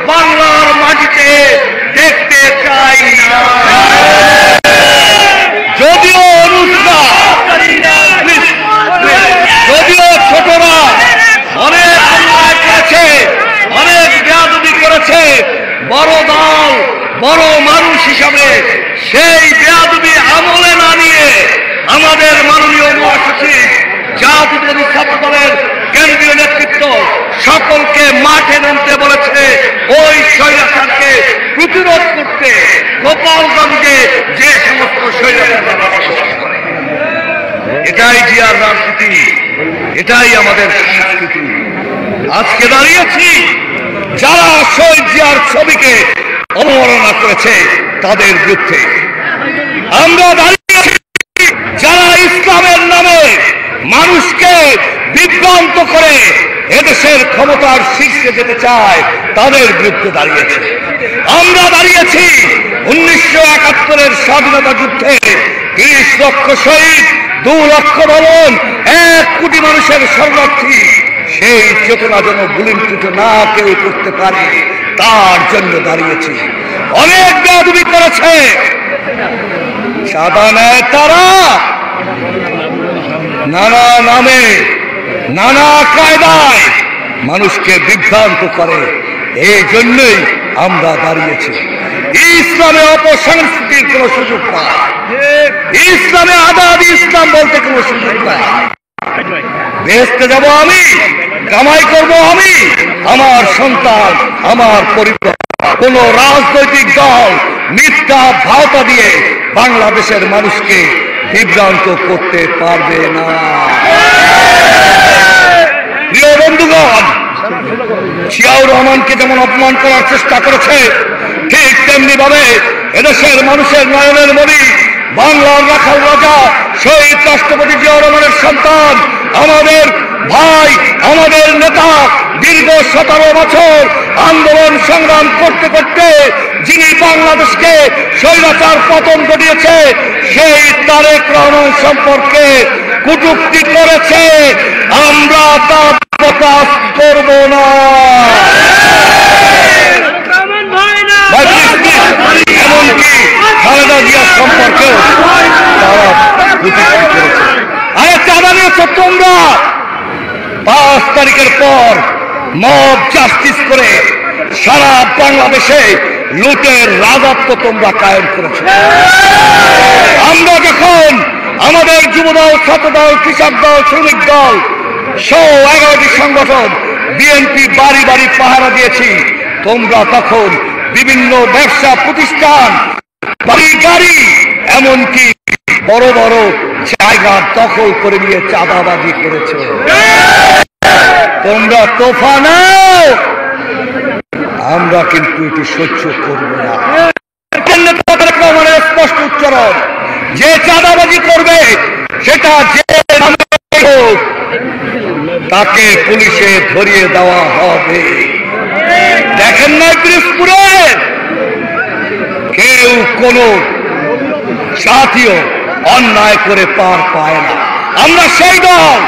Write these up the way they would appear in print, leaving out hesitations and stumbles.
বাংলার মাটিতে দেখতে চাই না। যদিও অনুষ্কা, যদিও ছোটরা অনেক অন্যায় করেছে, অনেক বেয়াদবি করেছে, বড় দল বড় মানুষ হিসাবে সেই বেয়াদবি আমলে না নিয়ে আমাদের মাননীয় মহাসচিব জাতীয়তাবাদী ছাত্র দলের কেন্দ্রীয় নেতৃত্ব সকলকে মাঠে নামতে বলেছে ওই স্বৈরাচারকে প্রতিরোধ করতে। গোপালগঞ্জে যে সমস্ত স্বৈরাচার করে, এটাই জিয়ার রাজনীতি, এটাই আমাদের সংস্কৃতি। আজকে দাঁড়িয়েছি যারা শহীদ জিয়ার ছবিকে অবমাননা করেছে তাদের বিরুদ্ধে। আমরা দাঁড়িয়েছি যারা ইসলামের নামে মানুষকে বিভ্রান্ত করে এদেশের ক্ষমতার শীর্ষে যেতে চায় তাদের বিরুদ্ধে দাঁড়িয়েছে। আমরা দাঁড়িয়েছি 1971-এর স্বাধীনতা যুদ্ধে 30 লক্ষ শহীদ, 2 লক্ষ ভবন, 1 কোটি মানুষের শরণার্থী, সেই চেতনা যেন গুলিমটুকু না কেউ করতে পারে তার জন্য দাঁড়িয়েছি। অনেক বেয়াদবি করেছে সাদা নেয় তারা, নানা নামে নানা কায়দায় মানুষকে বিভ্রান্ত করে। এই জন্যই আমরা দাঁড়িয়েছি। ইসলামে অপসংস্কৃতির কোন সুযোগ নাই, ইসলামে আজাদি ইসলাম বলতে কোন সুযোগ নাই। বেহেশতে যাব আমি, কামাই করব আমি, আমার সন্তান, আমার পরিবার। কোন রাজনৈতিক দল মিথ্যা ভাওতা দিয়ে বাংলাদেশের মানুষকে বিভ্রান্ত করতে পারবে না। প্রিয় বন্ধুগণ, জিয়াউর রহমানকে যেমন অপমান করার চেষ্টা করেছে, ঠিক তেমনি ভাবে এদেশের মানুষের নয়নের মণি, বাংলার রাখাল রাজা শহীদ রাষ্ট্রপতি জিয়াউর রহমানের সন্তান, আমাদের ভাই, আমাদের নেতা, দীর্ঘ 17 বছর আন্দোলন সংগ্রাম করতে করতে যিনি বাংলাদেশকে স্বৈরাচার পতন ঘটিয়েছে, সেই তারেক রহমান সম্পর্কে কটূক্তি করেছে। আমরা তা প্রকাশ করব না। এমনকি খালেদা জিয়া সম্পর্কেও তারা কটূক্তি করেছে। আরে চাঁদা নিয়েছো তোমরা, 5 তারিখের পর মব জাস্টিস করে সারা বাংলাদেশে লুটের রাজত্ব তোমরা কায়েম করেছো। আমরা যখন আমাদের যুবদল, ছাত্রদল, কৃষক দল, শ্রমিক দল সহ 11টি সংগঠন বিএনপি বাড়ি বাড়ি পাহারা দিয়েছি, তোমরা তখন বিভিন্ন ব্যবসা প্রতিষ্ঠান, বাড়ি গাড়ি, এমনকি বড় বড় জায়গা দখল করে নিয়ে চাঁদাবাজি করেছে। তোমরা তোফা নাও, আমরা কিন্তু এটি সহ্য করব না। স্পষ্ট উচ্চারণ, যে চাঁদাবাজি করবে সেটা যে হোক তাকে পুলিশে ধরিয়ে দেওয়া হবে। দেখেন না পিরোজপুরে কেউ কোন সাথীও অন্যায় করে পার পায় না। আমরা সেই দল।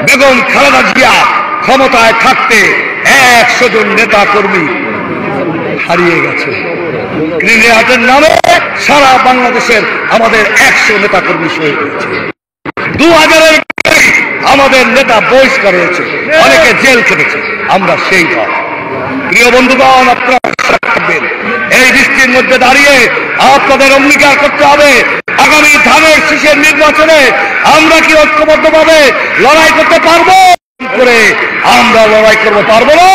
বেগম খালেদা জিয়া ক্ষমতায় থাকতে 100 জন নেতা কর্মী হারিয়ে গেছে। ক্রিমিয়াটের নামে সারা বাংলাদেশের আমাদের 100 নেতা কর্মী শহীদ হয়েছে। 2000-এর আমাদের নেতা বহিষ্কার হয়েছে, অনেকে জেল কেটেছে। আমরা সেই দল। প্রিয় বন্ধুগণ, আপনারা থাকবেন এই বৃষ্টির মধ্যে দাঁড়িয়ে আপনাদের অঙ্গীকার করতে হবে আগামী ধানের শীষের নির্বাচনে আমরা কি ঐক্যবদ্ধভাবে লড়াই করতে পারবো? করে আমরা লড়াই করবো, পারবো না?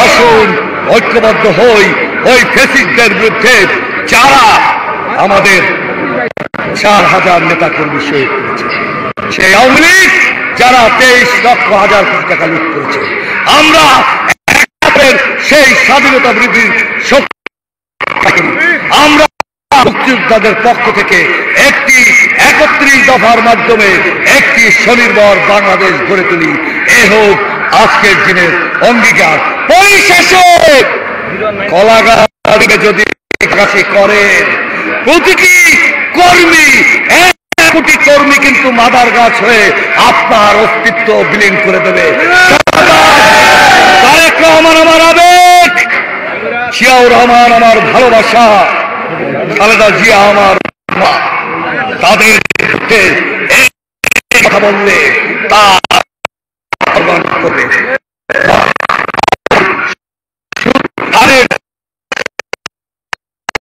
আসুন ঐক্যবদ্ধ হই ওই ফ্যাসিস্টদের বিরুদ্ধে যারা আমাদের 4000 নেতা কর্মী শহীদ করেছে, সেই আওয়ামী লীগ যারা 23 লক্ষ হাজার কোটি টাকা লুট করেছে। আমরা সেই স্বাধীনতা বিরোধী শক্তি, আমরা মুক্তিযোদ্ধাদের পক্ষ থেকে একটি 31 দফার মাধ্যমে একটি স্বনির্ভর বাংলাদেশ গড়ে তুলি। এ হোক আজকের দিনের অঙ্গীকার। পরিশেষে কলাগাছকে যদি কাছে করেন, প্রতিটি কর্মী, 1 কোটি কর্মী কিন্তু মাদার গাছ হয়ে আপনার অস্তিত্ব বিলীন করে দেবে। তারেক রহমান আমার আবেগ। জিয়াউর রহমান আমার ভালোবাসা, খালেদা জিয়া আমার মা। তাদের বিরুদ্ধে এই কথা বললে তা করবে।